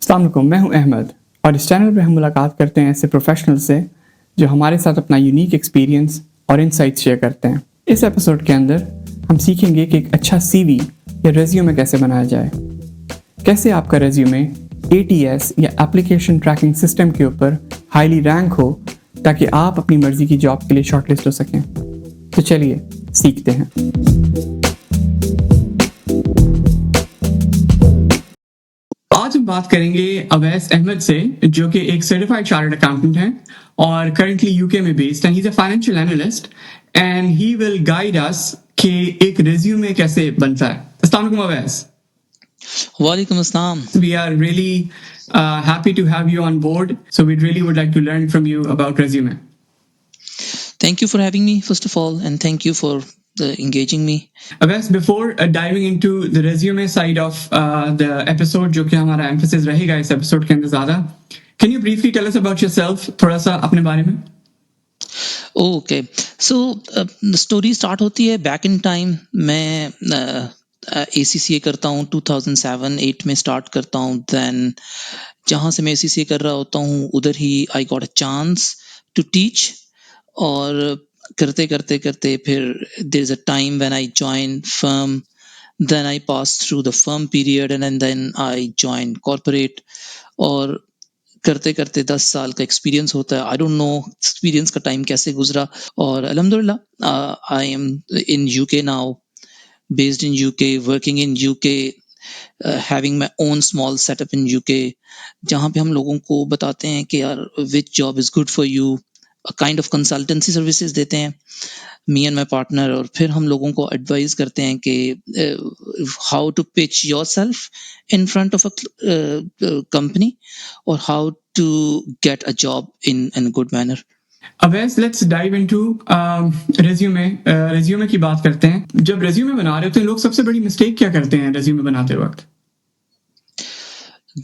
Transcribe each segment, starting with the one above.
अस्सलाम वालेकुम, मैं हूं अहमद और इस चैनल पे हम मुलाकात करते हैं ऐसे प्रोफेशनल से जो हमारे साथ अपना यूनिक एक्सपीरियंस और इनसाइट्स शेयर करते हैं। इस एपिसोड के अंदर हम सीखेंगे कि एक अच्छा सीवी या रेज्यूमे कैसे बनाया जाए, कैसे आपका रेज्यूमे ATS या एप्लीकेशन ट्रैकिंग सिस्टम के ऊपर हाईली रैंक हो ताकि आप अपनी मर्जी की जॉब के लिए शॉर्टलिस्ट हो सकें। तो चलिए सीखते हैं। आज हम बात करेंगे अवैस अहमद से, जो कि एक सर्टिफाइड चार्टर्ड अकाउंटेंट हैं और करंटली यूके में बेस्ड हैं। He is a financial analyst and he will guide us कि एक रिज्यूमे कैसे बनता है। अस्सलाम वालेकुम Awais. Walaikum Assalam. We are really happy to have you on board. So we really would like to learn from you about resume. Thank you for having me, first of all, and thank you for engaging me. Avais, before diving into the resume side of the episode, जो कि हमारा emphasis रहेगा इस episode के अंदर ज़्यादा, can you briefly tell us about yourself? थोड़ा सा अपने बारे में। Okay, so the story start होती है back in time. मैं ACCA करता हूँ 2007-8 में start करता हूँ. Then जहाँ से मैं ACCA कर रहा होता हूँ उधर ही I got a chance to teach. और करते करते करते फिर there is a time when I joined firm. Then I passed through the firm period and then I joined corporate. और करते करते 10 साल का एक्सपीरियंस होता है. आई डोंट नो एक्सपीरियंस का टाइम कैसे गुजरा. और अल्हम्दुलिल्लाह I am in UK now, based in UK, working in UK, having my own small setup in UK, जहाँ पे हम लोगों को बताते हैं कि यार which job is good for you, a kind of consultancy services देते हैं me and my partner. और फिर हम लोगों को एडवाइस करते हैं कि how to pitch yourself in front of a company or how to get a job in good manner. Awais, let's dive into resume की बात करते हैं। जब रेज्यूमे बना रहे होते हैं लोग, सबसे बड़ी मिस्टेक क्या करते हैं रेज्यूमे बनाते वक्त?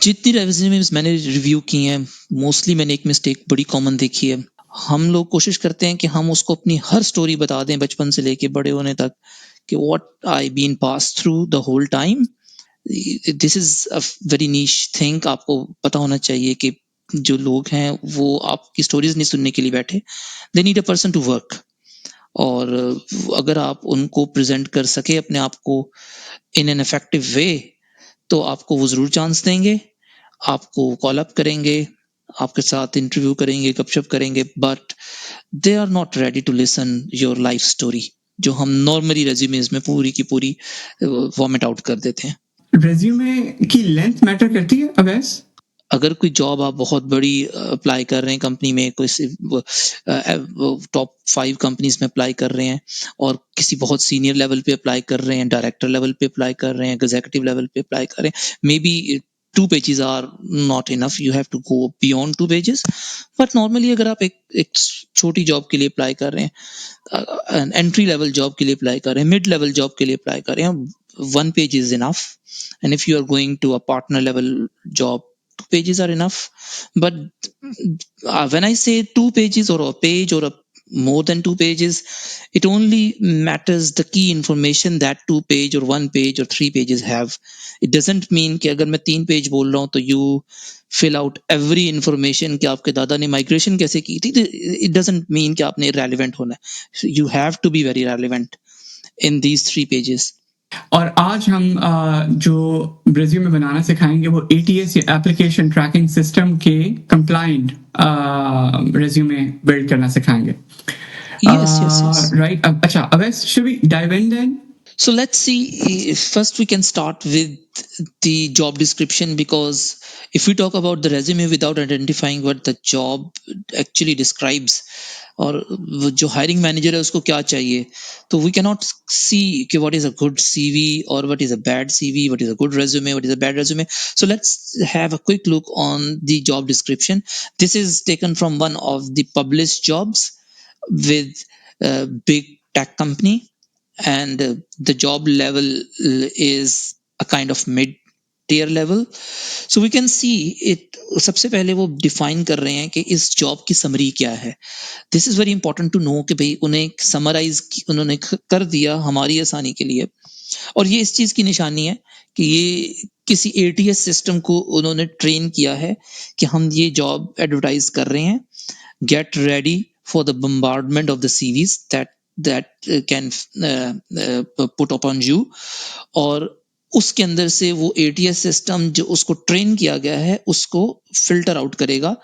जितनी रेज्यूमेस मैंने रिव्यू की हैं, मोस्टली मैंने एक मिस्टेक बड़ी कॉमन देखी है. हम लोग कोशिश करते हैं कि हम उसको अपनी हर स्टोरी बता दें बचपन से लेके बड़े होने तक कि what I been pass through the whole time. This is a very niche thing. आपको पता होना चाहिए कि जो लोग हैं वो आपकी स्टोरीज नहीं सुनने के लिए बैठे. They need a person to work. और अगर आप उनको प्रेजेंट कर सके अपने आप को इन एन इफेक्टिव वे तो आपको वो जरूर चांस देंगे, आपको कॉल अप करेंगे, आपके साथ इंटरव्यू करेंगे, गपशप करेंगे. But they are not ready to listen your life story, जो हम नॉर्मली रेज्यूमेज में पूरी की पूरी वॉमिट आउट कर देते हैं. रेज्यूमे की लेंथ मैटर करती है अवैस? अगर कोई जॉब आप बहुत बड़ी अप्लाई कर रहे हैं कंपनी में, कोई टॉप 5 कंपनीज में अप्लाई कर रहे हैं और किसी बहुत सीनियर लेवल पे अप्लाई कर रहे हैं, डायरेक्टर लेवल पे अप्लाई कर रहे हैं, एग्जीक्यूटिव लेवल पे अप्लाई कर रहे हैं, may be 2 pages are not enough, you have to go beyond 2 pages. But normally अगर आप एक छोटी जॉब के लिए अप्लाई कर रहे हैं, एंट्री लेवल जॉब के लिए अप्लाई कर रहे हैं, मिड लेवल जॉब के लिए अप्लाई कर रहे हैं, 1 page is enough. And if you are going to a partner level job, 2 pages are enough. But when I say 2 pages or a page or a more than 2 pages, it only matters the key information that 2 page or 1 page or 3 pages have. It doesn't mean कि अगर मैं 3 page बोल रहा हूँ तो you fill out every information कि आपके दादा ने माइग्रेशन कैसे की थी. It doesn't mean कि आपने relevant होना है. You have to be very relevant in these 3 pages. और आज हम जो रेज्यूमे बनाना सिखाएंगे वो ATS या एप्लीकेशन ट्रैकिंग सिस्टम के कंप्लाइंट रेज्यूमे बिल्ड करना सिखाएंगे. Yes. Right. अच्छा Awais, should we dive in then? So let's see. First, we can start with the job description, because if we talk about the resume without identifying what the job actually describes और जो hiring manager है उसको क्या चाहिए, तो we cannot see कि what is a good CV or what is a bad CV, what is a good resume, what is a bad resume. So let's have a quick look on the job description. This is taken from one of the published jobs with a big tech company, and the job level is a kind of mid tier level. So we can see it. सबसे पहले वो define कर रहे हैं कि इस job की summary क्या है. This is very important to know कि भाई उन्हें समराइज उन्होंने कर दिया हमारी आसानी के लिए और ये इस चीज़ की निशानी है कि ये किसी एटीएस सिस्टम को उन्होंने ट्रेन किया है कि हम ये जॉब एडवर्टाइज कर रहे हैं, get ready for the bombardment of the CVs that can put upon you, और उसके अंदर से वो एटीएस सिस्टम जो उसको ट्रेन किया गया है उसको फिल्टर आउट करेगा।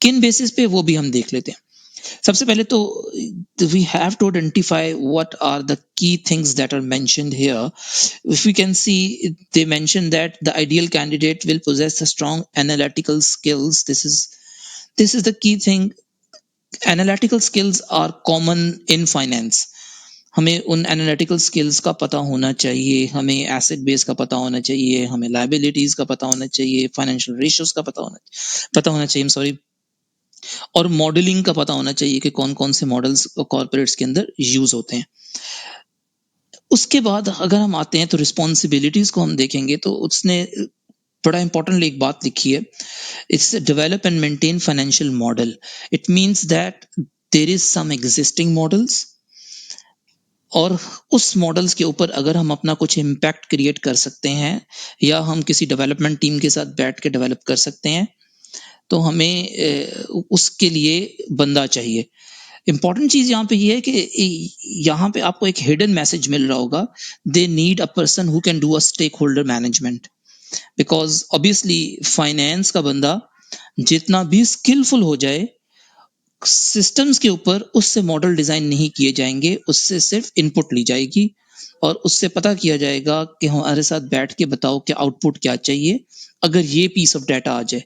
किन बेसिस पे वो भी हम देख लेते हैं। सबसे पहले तो we have to identify what are the key things that are mentioned here. If we can see, they mention that the ideal candidate will possess a strong analytical skills. This is the key thing. Analytical skills are common in finance. हमें उन analytical skills का पता होना चाहिए, हमें asset base का पता होना चाहिए, हमें लायबिलिटीज का पता होना चाहिए, फाइनेंशियल रेशियोज का पता होना चाहिए सॉरी, और मॉडलिंग का पता होना चाहिए कि कौन कौन से मॉडल्स कॉर्पोरेट्स के अंदर यूज होते हैं। उसके बाद अगर हम आते हैं तो रिस्पॉन्सिबिलिटीज को हम देखेंगे तो उसने बड़ा इंपॉर्टेंट एक बात लिखी है, it's develop and maintain financial model. It means that there is some existing models, और उस मॉडल्स के ऊपर अगर हम अपना कुछ इम्पैक्ट क्रिएट कर सकते हैं या हम किसी डेवलपमेंट टीम के साथ बैठ के डेवलप कर सकते हैं, तो हमें उसके लिए बंदा चाहिए। इंपॉर्टेंट चीज यहाँ पे ये है कि यहाँ पे आपको एक हिडन मैसेज मिल रहा होगा, they need a person who can do a stakeholder management, because obviously finance का बंदा जितना भी स्किलफुल हो जाए, सिस्टम्स के ऊपर उससे मॉडल डिजाइन नहीं किए जाएंगे, उससे सिर्फ इनपुट ली जाएगी और उससे पता किया जाएगा कि हमारे साथ बैठ के बताओ कि आउटपुट क्या चाहिए। अगर ये पीस ऑफ डाटा आ जाए,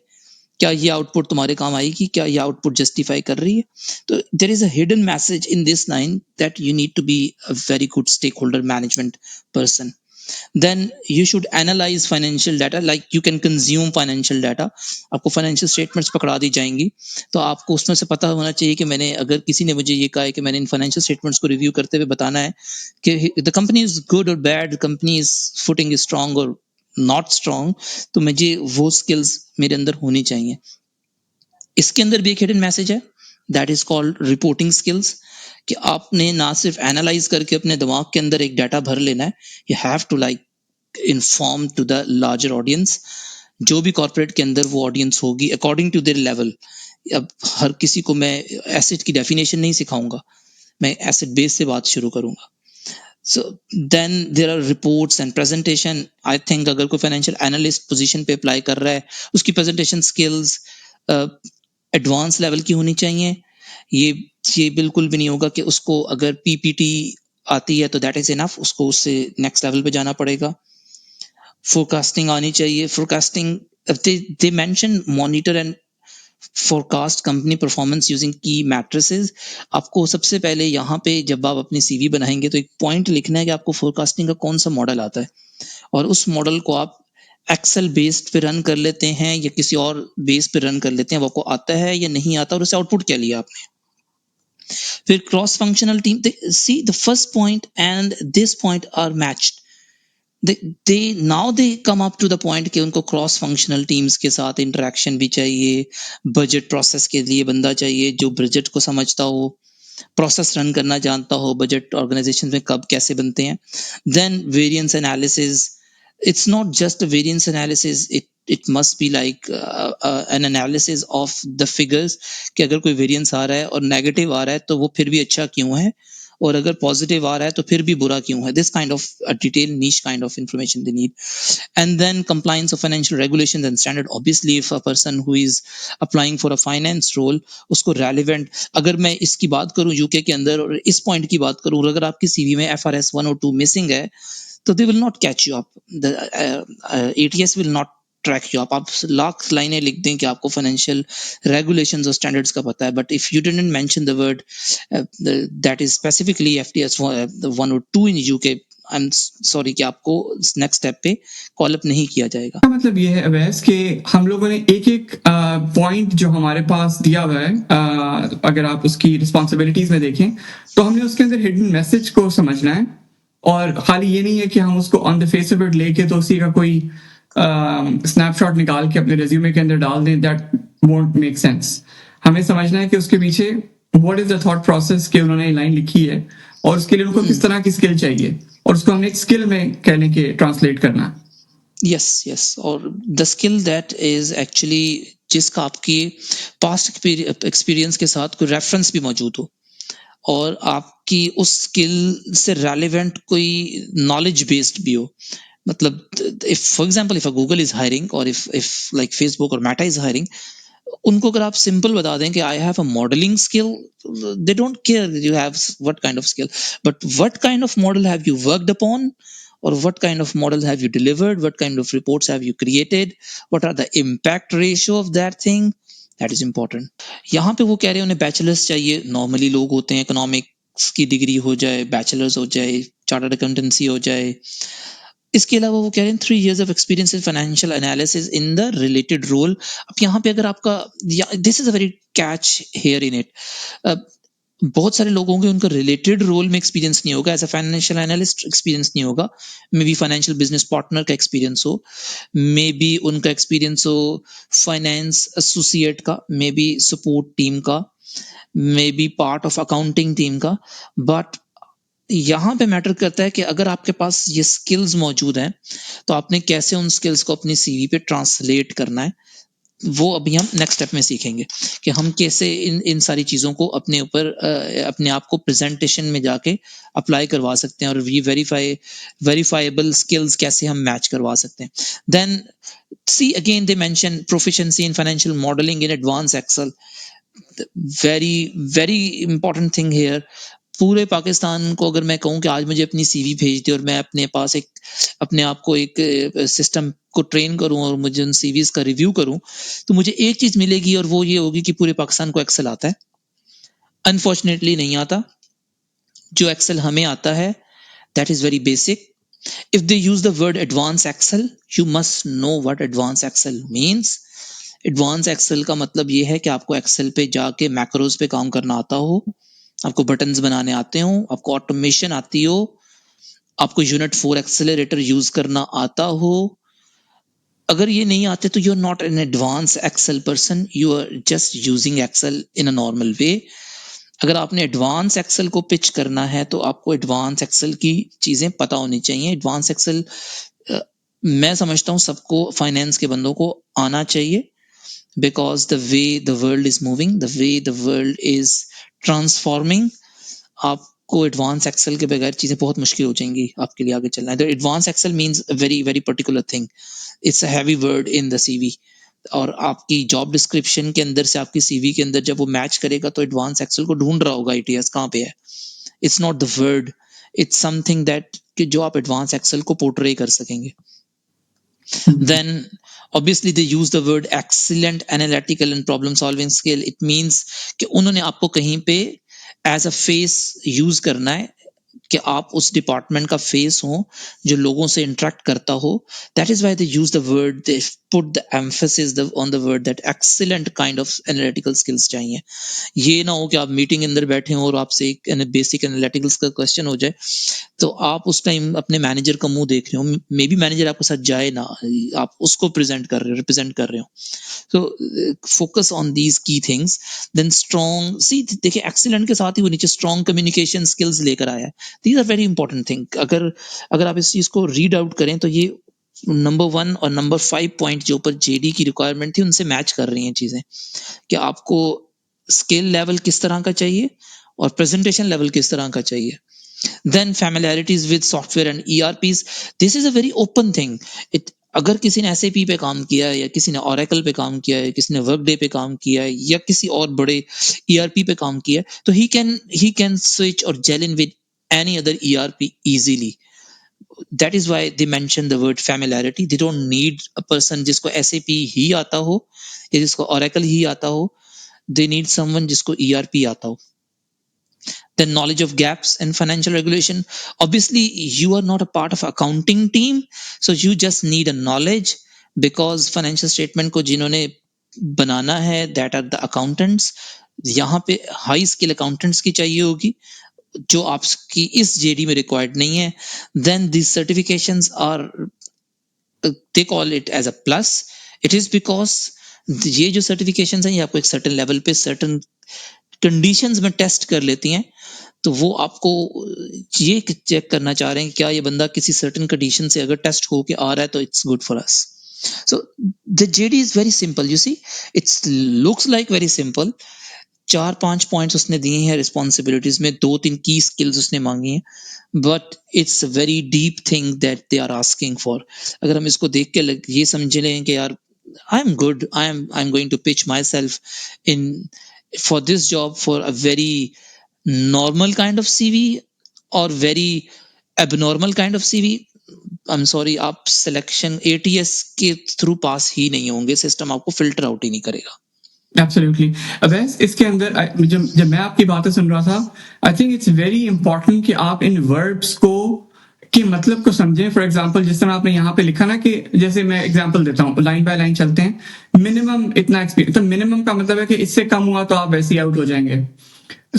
क्या ये आउटपुट तुम्हारे काम आएगी, क्या ये आउटपुट जस्टिफाई कर रही है? तो there is a hidden message in this line that you need to be a very good stakeholder management person. Then you should analyze financial data, like you can consume financial data. आपको financial statements पकड़ा दी जाएंगी, तो आपको उसमें से पता होना चाहिए कि मैंने, अगर किसी ने मुझे ये कहा है कि मैंने इन financial statements को review करते हुए बताना है कि the company is good or bad, the company is footing is strong or not strong, तो मुझे वो skills मेरे अंदर होनी चाहिए। इसके अंदर भी एक हिडन मैसेज है, that is called reporting skills, कि आपने ना सिर्फ एनालाइज करके अपने दिमाग के अंदर एक डाटा भर लेना है, you have to like inform to the larger audience. जो भी कॉर्पोरेट के अंदर वो ऑडियंस होगी अकॉर्डिंग टू देयर लेवल। अब हर किसी को मैं एसेट की डेफिनेशन नहीं सिखाऊंगा, मैं एसेट बेस से बात शुरू करूंगा। So then there are reports and presentation. I think अगर कोई फाइनेंशियल एनालिस्ट पोजीशन पे अप्लाई कर रहा है, उसकी प्रेजेंटेशन स्किल्स एडवांस लेवल की होनी चाहिए। ये बिल्कुल भी नहीं होगा कि उसको अगर पीपीटी आती है तो दैट इज इनफ, उसको उससे नेक्स्ट लेवल पे जाना पड़ेगा। फोरकास्टिंग आनी चाहिए। Forecasting, they mention monitor and forecast company performance using की मैट्रिसेस। आपको सबसे पहले यहाँ पे जब आप अपनी सीवी बनाएंगे तो एक पॉइंट लिखना है कि आपको फोरकास्टिंग का कौन सा मॉडल आता है, और उस मॉडल को आप एक्सेल बेस्ड पे रन कर लेते हैं या किसी और बेस पे रन कर लेते हैं, वो आपको आता है या नहीं आता, और उससे आउटपुट क्या लिया आपने। फिर cross functional team, see the first point and this point are matched. they now they come up to the point कि उनको क्रॉस फंक्शनल टीम्स के साथ इंटरेक्शन भी चाहिए, बजट प्रोसेस के लिए बंदा चाहिए जो बजट को समझता हो, प्रोसेस रन करना जानता हो, बजट ऑर्गेनाइजेशन में कब कैसे बनते हैं। Then variance analysis, it's not just a variance analysis, it must be like an analysis of the figures कि अगर कोई वेरिएंस आ रहा है और नेगेटिव आ रहा है तो वो फिर भी अच्छा क्यों है, और अगर पॉजिटिव आ रहा है तो फिर भी बुरा क्यों है। This kind of detail niche kind of information they need. And then compliance of financial regulations and standard. Obviously if a person who is applying for a finance role, उसको रेलिवेंट, अगर मैं इसकी बात करूं यूके के अंदर और इस पॉइंट की बात करूं, अगर आपकी सीवी में FRS 1 और 2 मिसिंग है तो they will not catch you up, the ATS will not track you. आप लाख लाइनें लिख दें कि आपको फाइनेंशियल रेगुलेशंस और स्टैंडर्ड्स का पता है, but if you didn't mention the word that is specifically FTS 1 और 2 in UK, I am sorry कि आपको नेक्स्ट स्टेप पे कॉल अप नहीं किया जाएगा। मतलब ये है अवैस कि हम लोगों ने एक एक पॉइंट जो हमारे पास दिया हुआ है, अगर आप उसकी रिस्पॉन्सिबिलिटीज में देखें तो हमने उसके अंदर हिडन मैसेज को समझना है, और खाली ये नहीं है कि हम उसको on the face of it लेके तो उसी का कोई स्नैपशॉट निकाल के अपने रेज्यूमे के अंदर डाल दें, दैट वोंट मेक सेंस। हमें समझना है कि उसके पीछे what is the thought process कि उन्होंने लाइन लिखी है और उसके लिए उनको किस तरह की स्किल चाहिए। और उसको हमने एक स्किल में कहने के ट्रांसलेट करना। यस और the skill that is actually जिसका आपकी पास्ट एक्सपीरियंस के साथ कोई रेफरेंस भी मौजूद हो और आपकी उस स्किल से रेलेवेंट कोई नॉलेज बेस्ड भी हो। मतलब if for example if Google is hiring और इफ लाइक फेसबुक और मेटा इज हायरिंग, उनको अगर आप सिंपल बता दें कि I have a modelling skill, they don't care you have what kind of skill, but what kind of model have you worked upon, or what kind of models have you delivered, what kind of reports have you created, what are the impact ratio of that thing, that is important. यहाँ पे वो कह रहे हैं उन्हें bachelors चाहिए। Normally लोग होते हैं इकोनॉमिक्स की डिग्री हो जाए, बैचलर्स हो जाए, चार्टर्ड अकाउंटेंसी हो जाए। इसके अलावा वो कह रहे हैं 3 years of experience in financial analysis in the related role। अब यहाँ पे अगर आपका, this is a very catch here in it, बहुत सारे लोग होंगे उनका रिलेटेड रोल में एक्सपीरियंस नहीं होगा, as a financial analyst experience नहीं होगा, maybe financial business partner का एक्सपीरियंस हो, मे बी उनका एक्सपीरियंस हो फाइनेंस एसोसिएट का, मे बी सपोर्ट टीम का, maybe part of accounting team का। बट यहाँ पे मैटर करता है कि अगर आपके पास ये स्किल्स मौजूद हैं तो आपने कैसे उन स्किल्स को अपनी सीवी पे ट्रांसलेट करना है। वो अभी हम नेक्स्ट स्टेप में सीखेंगे कि हम कैसे इन इन सारी चीज़ों को अपने ऊपर अपने आप को प्रेजेंटेशन में जाके अप्लाई करवा सकते हैं और वेरीफाइबल स्किल्स कैसे हम मैच करवा सकते हैं। Then see again they mention proficiency in financial modelling in advance Excel, very very important thing here. पूरे पाकिस्तान को अगर मैं कहूं कि आज मुझे अपनी सीवी भेज दे और मैं अपने पास एक अपने आप को एक सिस्टम को ट्रेन करूं और मुझे उन सीवीज का रिव्यू करूं, तो मुझे एक चीज मिलेगी और वो ये होगी कि पूरे पाकिस्तान को एक्सेल आता है। अनफॉर्चुनेटली नहीं आता। जो एक्सेल हमें आता है that is very basic. If they use the word advance Excel, you must know what advance Excel means. Advance Excel का मतलब ये है कि आपको एक्सेल पे जाके मैक्रोज पे काम करना आता हो, आपको बटन्स बनाने आते हो, आपको ऑटोमेशन आती हो, आपको यूनिट 4 एक्सेलरेटर यूज करना आता हो। अगर ये नहीं आते तो you are not an advance Excel person, you are just using Excel in a normal way. अगर आपने एडवांस एक्सेल को पिच करना है तो आपको एडवांस एक्सेल की चीजें पता होनी चाहिए। एडवांस एक्सेल मैं समझता हूँ सबको फाइनेंस के बंदों को आना चाहिए, because the way the world is moving, the way the world is transforming, आपको एडवांस एक्सेल के बगैर चीजें बहुत मुश्किल हो जाएंगी आपके लिए आगे चलना है। तो advance Excel means a very very particular thing, it's a heavy word in the CV. और आपकी जॉब डिस्क्रिप्शन के अंदर से आपकी सीवी के अंदर जब वो मैच करेगा तो एडवांस एक्सेल को ढूंढ रहा होगा ईटीएस कहाँ पे है। It's not the word, it's something that कि जो आप एडवांस एक्सेल को पोर्ट्रे कर सकेंगे। Then obviously they use the word excellent analytical and problem solving skill, it means कि उन्होंने आपको कहीं पे एज अ फेस यूज करना है कि आप उस डिपार्टमेंट का फेस हो जो लोगों से इंटरेक्ट करता हो। That is why they use the word, they put the emphasis on the word that excellent kind of analytical skills चाहिए। ये ना हो कि आप मीटिंग के अंदर बैठे हो और आपसे एक बेसिक एनालिटिकल्स का क्वेश्चन हो जाए तो आप उस टाइम अपने मैनेजर का मुंह देख रहे हो, मे बी मैनेजर आपके साथ जाए ना, आप उसको प्रेजेंट कर रहे हो, रिप्रेजेंट कर रहे हो। So focus on these key things. Then strong, see देखिए एक्सीलेंट के साथ ही वो नीचे स्ट्रॉन्ग कम्युनिकेशन स्किल्स लेकर आया है। These are very important thing. अगर अगर आप इस चीज को रीड आउट करें तो ये नंबर 1 और नंबर 5 पॉइंट जो ऊपर जेडी की रिक्वायरमेंट थी उनसे मैच कर रही हैं चीजें, कि आपको स्किल लेवल किस तरह का चाहिए और प्रेजेंटेशन लेवल किस तरह का चाहिए। Then familiarities with software and ERPs, this is a very open thing। it अगर किसी ने SAP पे काम किया है या किसी ने Oracle पे काम किया है, किसी ने Workday पे काम किया है या किसी और बड़े ERP पे काम किया है तो he can switch or gel in with any other ERP easily। that is why they mention the word familiarity। they don't need a person जिसको SAP ही आता हो या जिसको Oracle ही आता हो, they need someone जिसको ERP आता हो। The knowledge of gaps in financial regulation, obviously you are not a part of accounting team, so you just need a knowledge, because financial statement को जिन्होंने बनाना है that are the accountants। यहाँ पे high skill accountants की चाहिए होगी जो आपकी इस जेडी में रिक्वायर्ड नहीं है। Then these certifications are, they call it as a plus। it is because ये जो सर्टिफिकेशंस हैं ये आपको एक सर्टेन लेवल पे सर्टेन कंडीशंस में टेस्ट कर लेती हैं तो वो आपको ये चेक करना चाह रहे हैं कि क्या ये बंदा किसी सर्टेन कंडीशन से अगर टेस्ट होके आ रहा है तो it's good for us. So the JD is very simple. You see, it looks like very simple. 4-5 points उसने दिए हैं रिस्पॉन्सिबिलिटीज में, 2-3 की स्किल्स उसने मांगी हैं, but it's a very deep thing that they are asking for. अगर हम इसको देख के ये समझ लें कि यार I am good, I am going to pitch myself in for this job for a very normal kind of CV और very abnormal kind of CV. I am sorry, आप सिलेक्शन एटीएस के through pass ही नहीं होंगे, system आपको filter out ही नहीं करेगा. Absolutely. वैस इसके अंदर जब मैं आपकी बातें सुन रहा था, I think it's very important कि आप इन वर्ब्स को के मतलब को समझें. फॉर एग्जाम्पल, जिस तरह आपने यहाँ पे लिखा ना, कि जैसे मैं एग्जाम्पल देता हूँ, लाइन बाय लाइन चलते हैं. मिनिमम इतना एक्सपीरियंस, तो मिनिमम का मतलब है कि इससे कम हुआ तो आप वैसे ही आउट हो जाएंगे.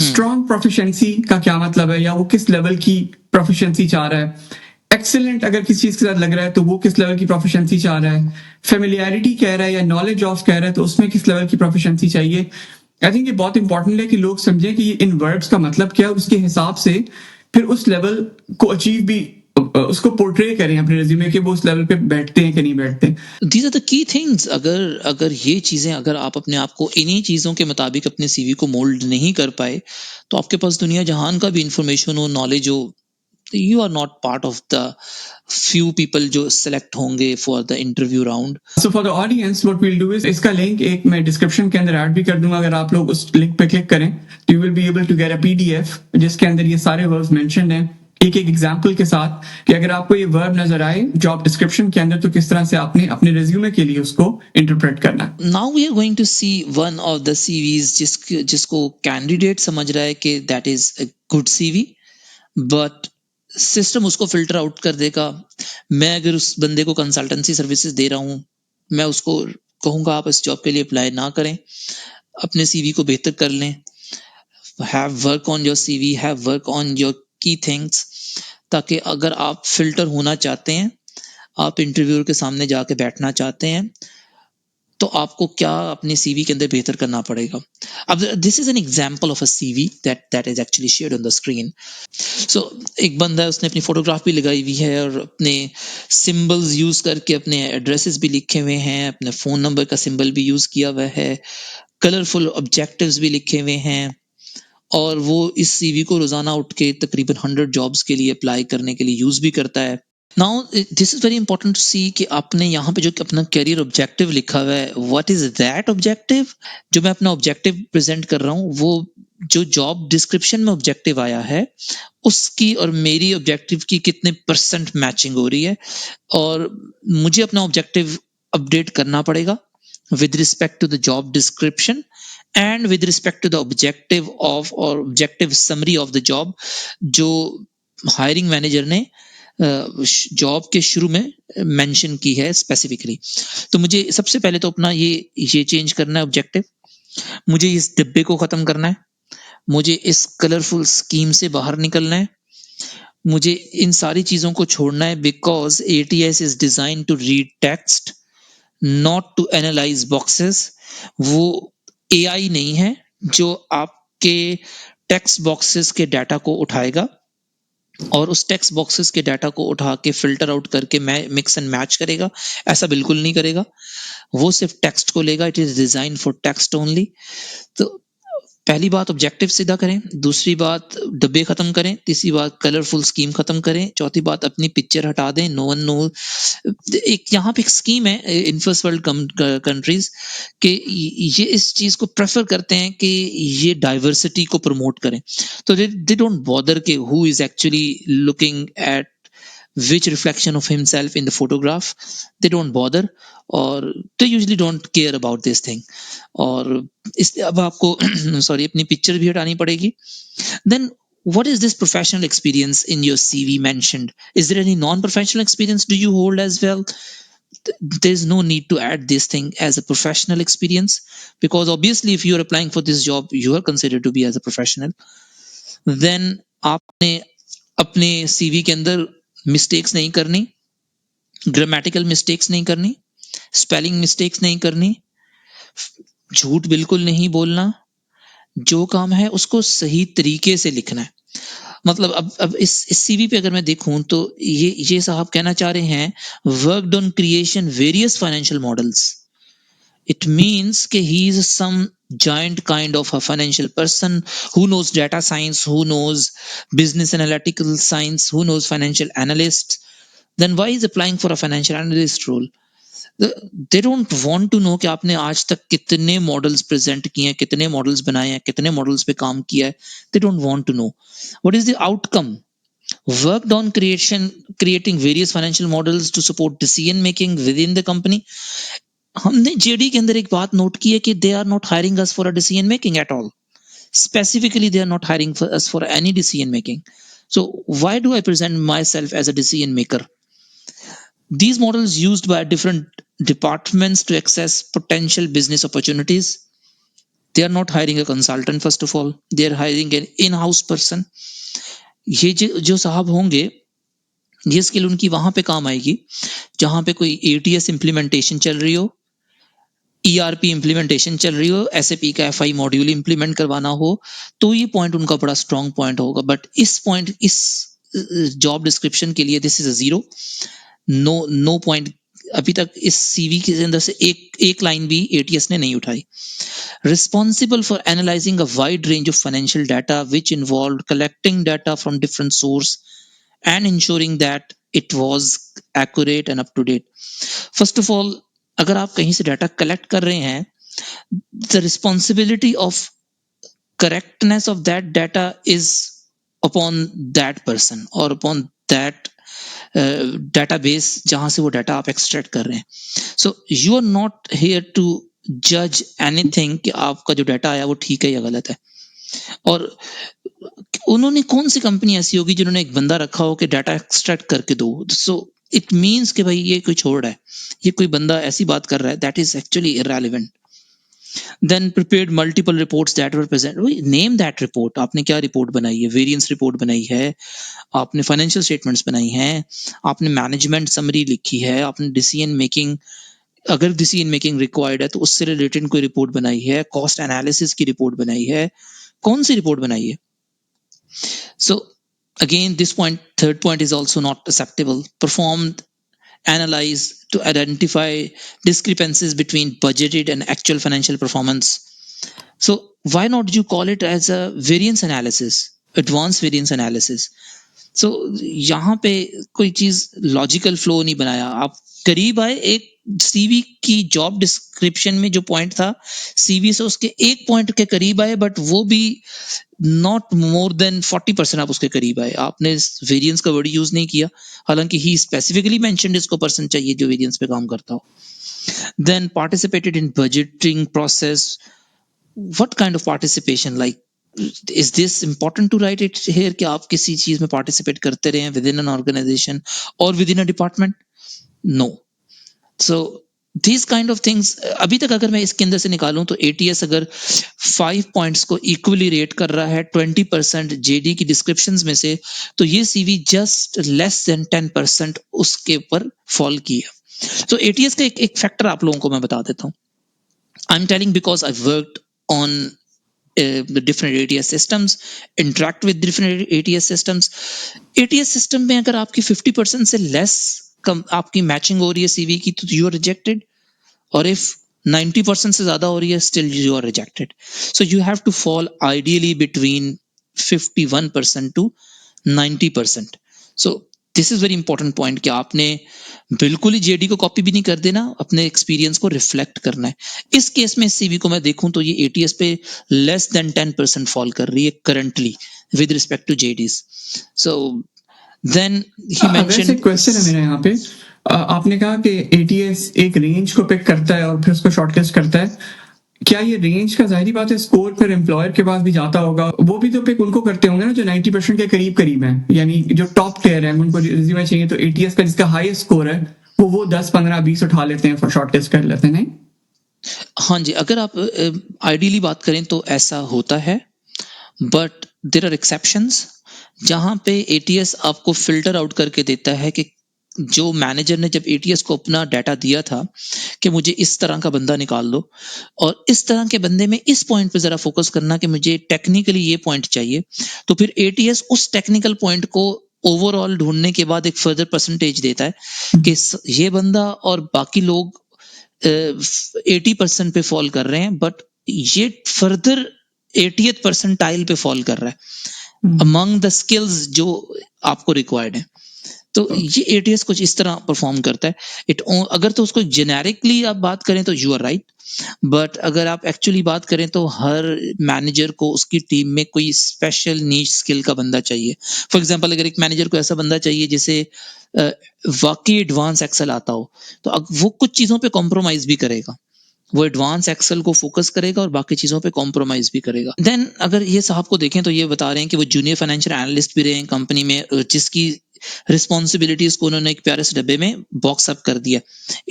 स्ट्रॉन्ग प्रोफिशिएंसी का क्या मतलब है, या वो किस लेवल की प्रोफिशिएंसी चाह रहा है. एक्सेलेंट अगर किसी चीज के साथ लग रहा है तो वो किस लेवल की प्रोफिशिएंसी चाह रहा है. फेमिलियरिटी कह रहा है या नॉलेज ऑफ कह रहा है तो उसमें किस लेवल की प्रोफिशिएंसी चाहिए. आई थिंक ये बहुत इंपॉर्टेंट है कि लोग समझें कि इन वर्ड्स का मतलब क्या है, उसके हिसाब से फिर उस लेवल को अचीव भी उसको पोर्ट्रे करें अपने रिज्यूमे के, वो उस लेवल पे बैठते हैं कि नहीं बैठते. These are the key things. अगर ये चीजें, अगर आप अपने आप को इन्हीं चीजों के मुताबिक अपने सीवी को मोल्ड नहीं कर पाए, तो आपके पास दुनिया जहान का भी इंफॉर्मेशन हो, नॉलेज हो, you are not part of the few people जो सिलेक्ट होंगे for the interview round. So for the audience what will do is, इसका लिंक एक मैं डिस्क्रिप्शन के अंदर ऐड भी कर दूंगा. अगर आप लोग उस लिंक पे क्लिक करें तो you will be able to get a PDF जिसके अंदर ये सारे वर्ब्स मेंशन्ड हैं, एक एक एग्जाम्पल के साथ, कि अगर आपको ये वर्ब नजर आए जॉब डिस्क्रिप्शन के अंदर तो किस तरह से आपने अपने रिज्यूमे के लिए उसको इंटरप्रेट करना है. Now we are going to see one of the CVs जिसको कैंडिडेट समझ रहा है कि that is a good CV, but system उसको फिल्टर आउट कर देगा. मैं अगर उस बंदे को कंसल्टेंसी सर्विसेज दे रहा हूँ, मैं उसको कहूंगा आप इस जॉब के लिए अप्लाई ना करें, अपने सीवी को बेहतर कर लें, have work on your CV, have work on your की थिंग्स, ताकि अगर आप फिल्टर होना चाहते हैं, आप इंटरव्यूअर के सामने जाके बैठना चाहते हैं, तो आपको क्या अपने सीवी के अंदर बेहतर करना पड़ेगा. अब this is an example of a CV that is actually shared on the screen. So एक बंदा है, उसने अपनी फोटोग्राफ भी लगाई हुई है और अपने सिंबल्स यूज करके अपने एड्रेसेस भी लिखे हुए हैं, अपने फोन नंबर का सिंबल भी यूज किया हुआ है, कलरफुल ऑब्जेक्टिव्स भी लिखे हुए हैं, और वो इस सीवी को रोजाना उठ के तकरीबन 100 जॉब्स के लिए अप्लाई करने के लिए यूज भी करता है. Now this is very important to see कि आपने यहाँ पे जो अपना कैरियर ऑब्जेक्टिव लिखा हुआ है, व्हाट इज दैट ऑब्जेक्टिव. जो मैं अपना ऑब्जेक्टिव प्रेजेंट कर रहा हूँ, वो जो जॉब डिस्क्रिप्शन में ऑब्जेक्टिव आया है, उसकी और मेरी ऑब्जेक्टिव की कितने परसेंट मैचिंग हो रही है, और मुझे अपना ऑब्जेक्टिव अपडेट करना पड़ेगा with respect to the job description and with respect to the objective of or objective summary of the job जो हायरिंग मैनेजर ने जॉब के शुरू में मेंशन की है स्पेसिफिकली. तो मुझे सबसे पहले तो अपना ये चेंज करना है ऑब्जेक्टिव. मुझे इस डिब्बे को खत्म करना है, मुझे इस कलरफुल स्कीम से बाहर निकलना है, मुझे इन सारी चीजों को छोड़ना है, because ATS is design to read text, not to analyse boxes. वो एआई नहीं है जो आपके टेक्स्ट बॉक्सेस के डाटा को उठाएगा और उस टेक्स्ट बॉक्सेस के डाटा को उठा के फिल्टर आउट करके मिक्स एंड मैच करेगा. ऐसा बिल्कुल नहीं करेगा. वो सिर्फ टेक्स्ट को लेगा. It is design for text only. तो पहली बात ऑब्जेक्टिव सीधा करें, दूसरी बात डब्बे खत्म करें, तीसरी बात कलरफुल स्कीम खत्म करें, चौथी बात अपनी पिक्चर हटा दें. No one no. एक यहाँ पे एक स्कीम है इन फर्स्ट वर्ल्ड कंट्रीज कि ये इस चीज को प्रेफर करते हैं कि ये डाइवर्सिटी को प्रमोट करें. तो दे डोंट बॉदर के who is actually looking at which reflection of himself in the photograph. They don't bother, or they usually don't care about this thing. और इस अब आपको सॉरी अपनी पिक्चर भी हटानी पड़ेगी. Then what is this professional experience in your CV mentioned? Is there any non-professional experience do you hold as well? There's no need to add this thing as a professional experience, because obviously if you're applying for this job, you are considered to be as a professional. Then आपने अपने CV के अंदर mistakes नहीं करनी, grammatical mistakes नहीं करनी, spelling mistakes नहीं करनी, झूठ बिल्कुल नहीं बोलना. जो काम है उसको सही तरीके से लिखना है. मतलब अब इस सीवी पे अगर मैं देखूं तो ये साहब कहना चाह रहे हैं worked on creation various financial models. It means that he is some giant kind of a financial person who knows data science, who knows business analytical science, who knows financial analyst. Then why is applying for a financial analyst role? They don't want to know कि आपने आज तक कितने models present किए हैं, कितने models बनाए हैं, कितने मॉडल्स पे काम किया है. They don't want to know. What is the outcome? Worked on creating various financial models to support decision making within the company. हमने जेडी के अंदर एक बात नोट की है कि they are not hiring us for a decision making at all. Specifically, they are not hiring for us for any decision making. So why do I present myself as a decision maker? These models used by different departments to access potential business opportunities. They are not hiring a consultant, first of all. They are hiring an in-house person. ये जो साहब होंगे, ये skill उनकी वहां पे काम आएगी जहां पे कोई एटीएस इंप्लीमेंटेशन चल रही हो, ईआरपी इंप्लीमेंटेशन चल रही हो, एसएपी का एफआई मॉड्यूल इंप्लीमेंट करवाना हो, तो ये पॉइंट उनका बड़ा स्ट्रॉन्ग पॉइंट होगा. बट इस पॉइंट, इस जॉब डिस्क्रिप्शन के लिए this is a zero. No point. अभी तक इस सीवी के अंदर से एक लाइन भी एटीएस ने नहीं उठाई. Responsible for analyzing a wide range of financial data which involved collecting data from different sources and ensuring that it was accurate and up to date. First of all, अगर आप कहीं से data collect कर रहे हैं, the responsibility of correctness of that data is upon that person or upon that database जहां से वो डाटा आप एक्सट्रैक्ट कर रहे हैं. So you are not here to judge anything कि आपका जो डाटा आया वो ठीक है या गलत है. और उन्होंने कौन सी कंपनी ऐसी होगी जिन्होंने एक बंदा रखा हो कि डाटा एक्सट्रैक्ट करके दो. सो इट मीन्स कि भाई ये कोई छोड़ रहा है, ये कोई बंदा ऐसी बात कर रहा है, that is actually irrelevant. Then prepared multiple reports that were present. Name that report. आपने क्या रिपोर्ट बनाई है? वेरिएंस रिपोर्ट बनाई है, आपने फाइनेंशियल स्टेटमेंट्स बनाई हैं, आपने मैनेजमेंट समरी लिखी है, आपने डिसीजन मेकिंग, अगर डिसीजन मेकिंग रिक्वायर्ड है तो उससे रिलेटेड कोई रिपोर्ट बनाई है, कॉस्ट एनालिसिस की रिपोर्ट बनाई है, कौन सी रिपोर्ट बनाई है? So again, this point, third point is also not acceptable. Performed analyze to identify discrepancies between budgeted and actual financial performance. So why not you call it as a variance analysis, advanced variance analysis? So यहाँ पे कोई चीज logical flow नहीं बनाया. आप करीब आए, एक सीवी की जॉब डिस्क्रिप्शन में जो पॉइंट था, सीवी से उसके एक पॉइंट के करीब आए, बट वो भी नॉट मोर देन 40% आप उसके करीब आए. आपने वेरिएंस का वर्ड यूज नहीं किया, हालांकि ही स्पेसिफिकली मेंशन्ड इसको पर्सन चाहिए जो वेरिएंस पे काम करता हो. Then participated in budgeting process. What kind of participation? Like is this important to write it here कि आप किसी चीज में पार्टिसिपेट करते रहे within an organization or within a department? No. So these kind of things, अभी तक अगर मैं इसके अंदर से निकालूं तो ATS अगर 5 पॉइंट्स को इक्वली रेट कर रहा है 20% जेडी की डिस्क्रिप्शंस में से, तो ये सीवी जस्ट लेस देन 10% उसके ऊपर फॉल की है. तो ATS का एक फैक्टर आप लोगों को मैं बता देता हूं. आई am telling because I worked on the different ATS systems, interact with different ATS systems. ATS system में अगर आपकी 50% से less आपकी मैचिंग हो रही है सीवी की, तो you are rejected. और if 90% से ज्यादा हो रही है, still you are rejected. So you have to fall ideally between 51% to 90%. So this is very important point कि आपने बिल्कुल ही जेडी को कॉपी भी नहीं कर देना, अपने एक्सपीरियंस को रिफ्लेक्ट करना है. इस केस में सीवी को मैं देखूं तो ये एटीएस पे लेस देन 10% फॉल कर रही है currently with respect to JDs. So then he वैसे मेंशन्ड, क्वेश्चन है मेरा यहाँ पे. आपने कहा कि एटीएस एक रेंज को पिक करता है और फिर उसको शॉर्टलिस्ट करता है. क्या ये रेंज का जाहिर बात है स्कोर फिर एम्प्लॉयर के पास भी जाता होगा? वो भी तो पिक उनको करते होंगे ना जो 90% के करीब करीब है, यानी जो टॉप प्लेयर है उनको रिज्यूमे चाहिए, तो एटीएस का जिसका हाईएस्ट स्कोर है वो 10 15 20 उठा लेते हैं, फॉर शॉर्टलिस्ट कर लेते हैं. नहीं, हाँ जी, अगर आप आइडियली बात करें तो ऐसा होता है, बट देयर आर एक्सेप्शंस जहां पे एटीएस आपको फिल्टर आउट करके देता है कि जो मैनेजर ने जब एटीएस को अपना डाटा दिया था कि मुझे इस तरह का बंदा निकाल दो, और इस तरह के बंदे में इस पॉइंट पे ज़रा फ़ोकस करना कि मुझे टेक्निकली ये पॉइंट चाहिए। तो फिर एटीएस उस टेक्निकल पॉइंट को ओवरऑल ढूँढने के बाद एक फर्दर परसेंटेज देता है कि ये बंदा और बाकी लोग 80% पे फॉल कर रहे हैं, बट ये फर्दर 80th परसेंटाइल पे फॉल कर रहा है अमंग द स्किल्स जो आपको रिक्वायर्ड है। तो ये एटीएस कुछ इस तरह परफॉर्म करता है। अगर तो उसको जेनेरिकली आप बात करें तो यू आर राइट, बट अगर आप एक्चुअली बात करें तो हर मैनेजर को उसकी टीम में कोई स्पेशल नीश स्किल का बंदा चाहिए। फॉर एग्जांपल, अगर एक मैनेजर को ऐसा बंदा चाहिए जिसे वाकई एडवांस एक्सेल आता हो, तो वो कुछ चीज़ों पे कॉम्प्रोमाइज भी करेगा। वो एडवांस एक्सेल को फोकस करेगा और बाकी चीज़ों पे कॉम्प्रोमाइज भी करेगा। देन अगर ये साहब को देखें तो ये बता रहे हैं कि वो जूनियर फाइनेंशियल एनालिस्ट भी रहे हैं कंपनी में, जिसकी रिस्पॉन्सिबिलिटीज को उन्होंने एक प्यारे से डब्बे में बॉक्स अप कर दिया।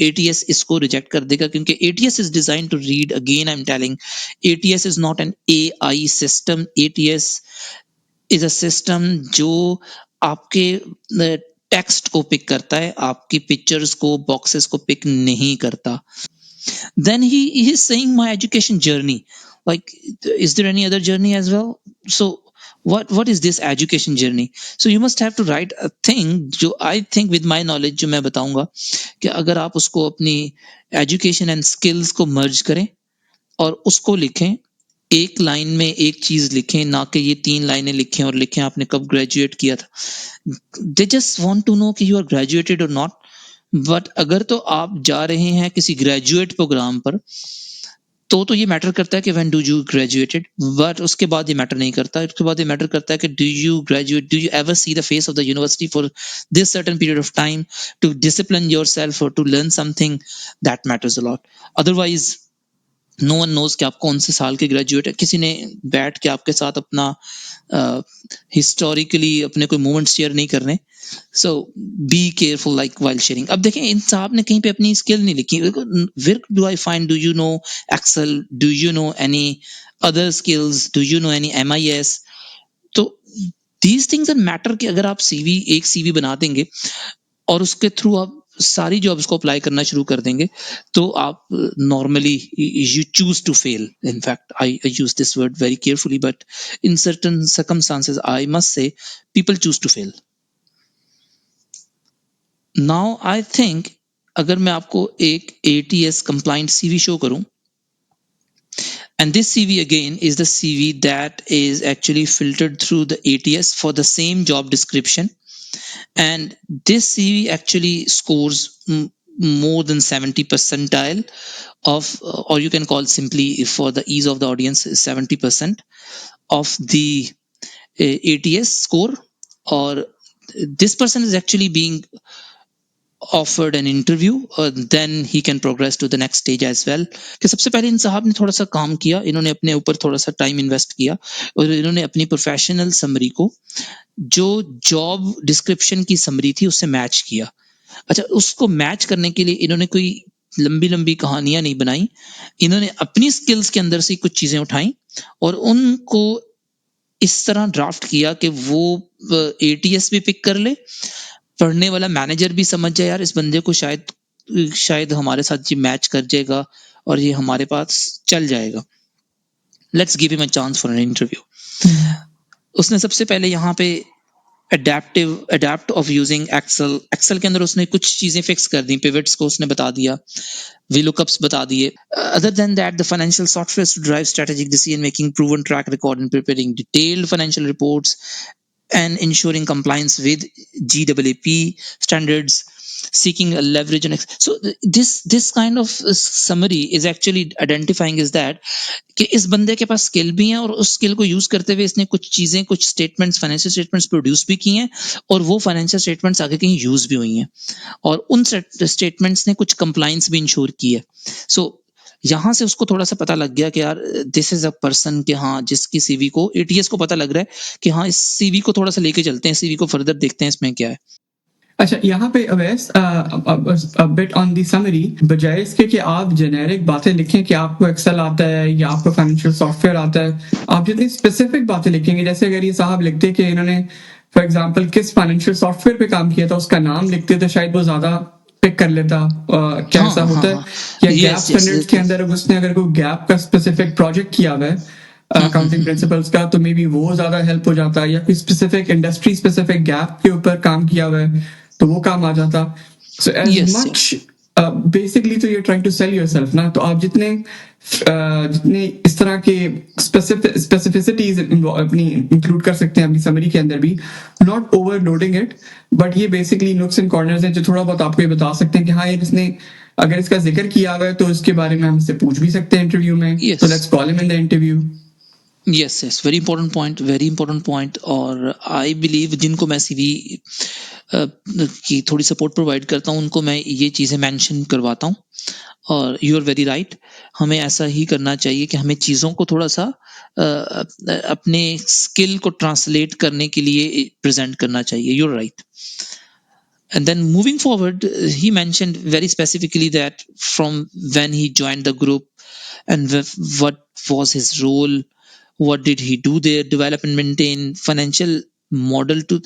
एटीएस इसको रिजेक्ट कर देगा क्योंकि ATS is design to read, again I am telling, ATS is not an AI system. ATS is a system जो आपके टेक्स्ट को पिक करता है, आपकी पिक्चर्स को, बॉक्सेस को पिक नहीं करता। Then he is saying my education journey, like, is there any other journey as well? So what is this education journey? So you must have to write a thing जो I think with my knowledge जो मैं बताऊंगा कि अगर आप उसको अपनी education and skills को merge करें और उसको लिखें, एक लाइन में एक चीज लिखें, ना कि ये 3 लाइनें लिखें और लिखें आपने कब ग्रेजुएट किया था। They just want to know कि you are graduated or not. But अगर तो आप जा रहे हैं किसी ग्रेजुएट प्रोग्राम पर, तो ये मैटर करता है कि when do you graduated, but उसके बाद ये मैटर नहीं करता। उसके बाद ये मैटर करता है कि do you graduate, do you ever see the face of the university for this certain period of time to discipline yourself और to learn something, that matters a lot. Otherwise no one knows कि आप कौन से साल के graduate है। किसी ने बैठ के आपके साथ अपना हिस्टोरिकली अपने कोई मोमेंट शेयर नहीं करने। So be careful like while sharing. अब देखें, इन साहब ने कहीं पे अपनी स्किल नहीं लिखी। Where do I find, do you know Excel, do you know any other skills, do you know any MIS? तो दीज थिंग्स आर मैटर कि अगर आप एक सीवी बना देंगे और उसके थ्रू आप सारी जॉब्स को अप्लाई करना शुरू कर देंगे, तो आप normally you choose to fail. In fact I use this word very carefully, but in certain circumstances I must say people choose to fail. Now I think अगर मैं आपको एक ATS compliant CV शो करूं, and this CV again is the CV that is actually filtered through the ATS for the same job description, and this CV actually scores more than 70 percentile of, or you can call simply for the ease of the audience, 70% of the ATS score, or this person is actually being offered an interview, then he can progress to the next stage as well। कि सबसे पहले इन साहब ने थोड़ा सा काम किया, इन्होंने अपने ऊपर थोड़ा सा टाइम इन्वेस्ट किया और इन्होंने अपनी प्रोफेशनल समरी को जो जॉब डिस्क्रिप्शन की समरी थी उससे मैच किया। अच्छा, उसको मैच करने के लिए इन्होंने कोई लंबी लंबी कहानियां नहीं बनाई, इन्होंने अपनी स्किल्स के अंदर से कुछ चीजें उठाई और उनको इस तरह ड्राफ्ट किया कि वो ATS भी पिक कर ले, पढ़ने वाला मैनेजर भी समझ जाए यार इस बंदे को शायद हमारे साथ ये मैच कर जाएगा और ये हमारे पास चल जाएगा, let's give him a chance for an interview. उसने सबसे पहले यहाँ पे अडेप्ट ऑफ यूजिंग एक्सेल के अंदर उसने कुछ चीजें फिक्स कर दी, पिवट्स को उसने बता दिया, VLOOKUPs बता दिए। Other than that, the financial software to drive strategic decision making, proven track record in preparing detailed financial reports and ensuring compliance with GAAP standards, seeking a leverage on so this kind of summary is actually identifying is that कि इस बंदे के पास skill भी है और उस skill को use करते हुए इसने कुछ चीजें, कुछ स्टेटमेंट्स, फाइनेंशियल स्टेटमेंट्स प्रोड्यूस भी किए हैं और वो फाइनेंशियल स्टेटमेंट्स आगे कहीं यूज भी हुई हैं और उन स्टेटमेंट्स ने कुछ कंप्लाइंस भी इंश्योर की है। सो यहाँ से उसको थोड़ा सा पता लग गया कि यार दिस इज अ पर्सन कि हाँ, जिसकी सीवी को ATS को पता लग रहा है कि हाँ, इस सीवी को थोड़ा सा लेके चलते हैं, सीवी को फर्दर देखते हैं इसमें क्या है। अच्छा, यहाँ पे Awais bit on the summary, बजाय इसके कि आप जेनेरिक बातें लिखें कि आपको एक्सेल आता है या आपको फाइनेंशियल सॉफ्टवेयर आता है, आप जितनी स्पेसिफिक बातें लिखेंगे, जैसे अगर ये साहब लिखते कि इन्होंने फॉर एग्जांपल किस फाइनेंशियल सॉफ्टवेयर पे काम किया था, उसका नाम लिखते तो शायद वो ज्यादा पिक कर लेता, क्या हाँ ऐसा हाँ होता है? हाँ या गैप यस यस स्टैंडर्ड्स के अंदर अब उसने अगर कोई गैप का स्पेसिफिक प्रोजेक्ट किया हुआ है अकाउंटिंग प्रिंसिपल्स का, तो मे बी वो ज्यादा हेल्प हो जाता है, या कोई स्पेसिफिक इंडस्ट्री स्पेसिफिक गैप के ऊपर काम किया हुआ है तो वो काम आ जाता. So as yes much basically तो you're trying to sell yourself ना, तो आप जितने जितने इस तरह के स्पेसिफिसिटीज अपनी इंक्लूड कर सकते हैं अपनी समरी के अंदर भी, नॉट ओवरलोडिंग इट, बट ये बेसिकली नुक्स एंड कॉर्नर्स हैं जो थोड़ा बहुत आपको ये बता सकते हैं कि हाँ यार इसने अगर इसका जिक्र किया हुआ है तो इसके बारे में हमसे पूछ भी सकते हैं इंटरव्यू में, तो yes let's call him in the interview. Yes yes very important point. और आई बिलीव जिनको मैं सीवी की थोड़ी सपोर्ट प्रोवाइड करता हूँ उनको मैं ये चीज़ें मेंशन करवाता हूँ. और यू आर वेरी राइट, हमें ऐसा ही करना चाहिए कि हमें चीज़ों को थोड़ा सा अपने स्किल को ट्रांसलेट करने के लिए प्रेजेंट करना चाहिए. You are right. And then moving forward, he mentioned very specifically that from when he joined the group and what was his role, what did he do there, develop and maintain financial model to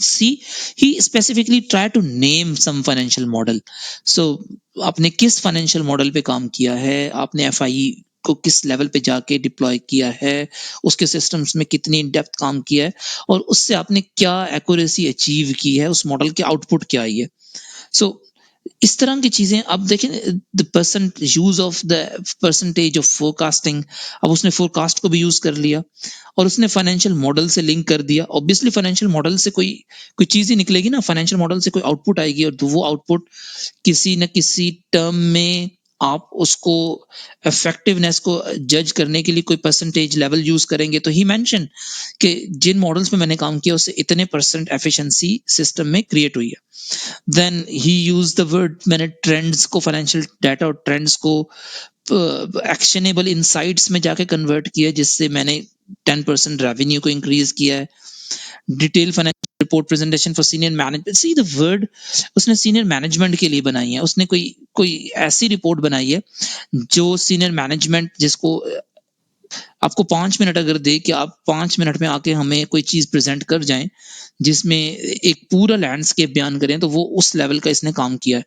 see. He specifically tried to name some financial model. So आपने किस financial model पे काम किया है, आपने FI को किस level पे जाके डिप्लॉय किया है, उसके सिस्टम्स में कितनी इन डेप्थ काम किया है, और उससे आपने क्या एक्यूरेसी अचीव की है, उस मॉडल के आउटपुट क्या आई है. सो इस तरह की चीजें. अब देखें the percent use of the percentage of forecasting. अब उसने फोरकास्ट को भी यूज कर लिया और उसने फाइनेंशियल मॉडल से लिंक कर दिया. ऑब्वियसली फाइनेंशियल मॉडल से कोई चीज ही निकलेगी ना, फाइनेंशियल मॉडल से कोई आउटपुट आएगी, और वो आउटपुट किसी न किसी टर्म में आप उसको इफेक्टिवनेस को जज करने के लिए कोई परसेंटेज लेवल यूज करेंगे. तो ही मेंशन कि जिन मॉडल्स में मैंने काम किया उससे इतने परसेंट एफिशिएंसी सिस्टम में क्रिएट हुई है. Then he use the word, मैंने ट्रेंड्स को, फाइनेंशियल डाटा और ट्रेंड्स को एक्शनेबल इनसाइट्स में जाके कन्वर्ट किया, जिससे मैंने 10% रेवेन्यू को इंक्रीज किया है. Detail financial report presentation for senior management. See the word उसने सीनियर मैनेजमेंट के लिए बनाई है. उसने कोई कोई ऐसी रिपोर्ट बनाई है जो सीनियर मैनेजमेंट, जिसको आपको 5 मिनट अगर दे कि आप 5 मिनट में आके हमें कोई चीज प्रेजेंट कर जाएं जिसमें एक पूरा लैंडस्केप बयान करें, तो वो उस लेवल का इसने काम किया है.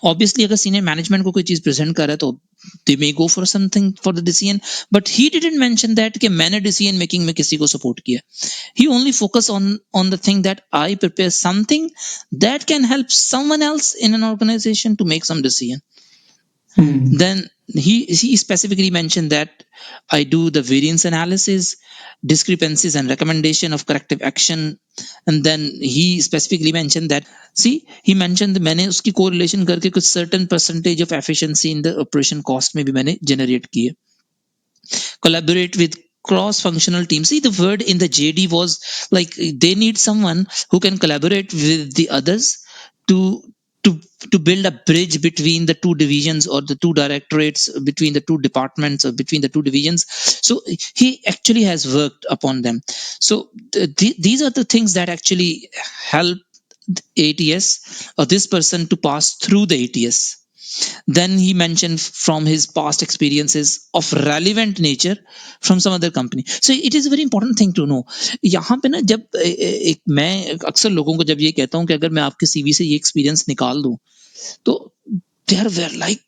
ऑब्वियसली अगर सीनियर मैनेजमेंट को कोई चीज प्रेजेंट कर रहा है तो they may go for something for the decision, but he didn't mention that कि मैंने डिसीजन मेकिंग में किसी को सपोर्ट किया. He only focus on the thing that I prepare something that can help someone else in an organization to make some decision. Then he specifically mentioned that I do the variance analysis, discrepancies and recommendation of corrective action. And then he specifically mentioned that, see, he mentioned मैंने उसकी correlation करके कुछ certain percentage of efficiency in the operation cost में भी मैंने generate की है. Collaborate with cross functional teams. See, the word in the JD was like they need someone who can collaborate with the others to to to build a bridge between the two divisions or the two directorates, between the two departments or between the two divisions. So he actually has worked upon them. So these are the things that actually help ATS or this person to pass through the ATS. Then he mentioned from his past experiences of relevant nature from some other company. So it is a very important thing to know. यहाँ पे ना जब एक मैं अक्सर लोगों को जब ये कहता हूँ कि अगर मैं आपके सीवी से ये एक्सपीरियंस निकाल दूं तो दे आर वेर लाइक,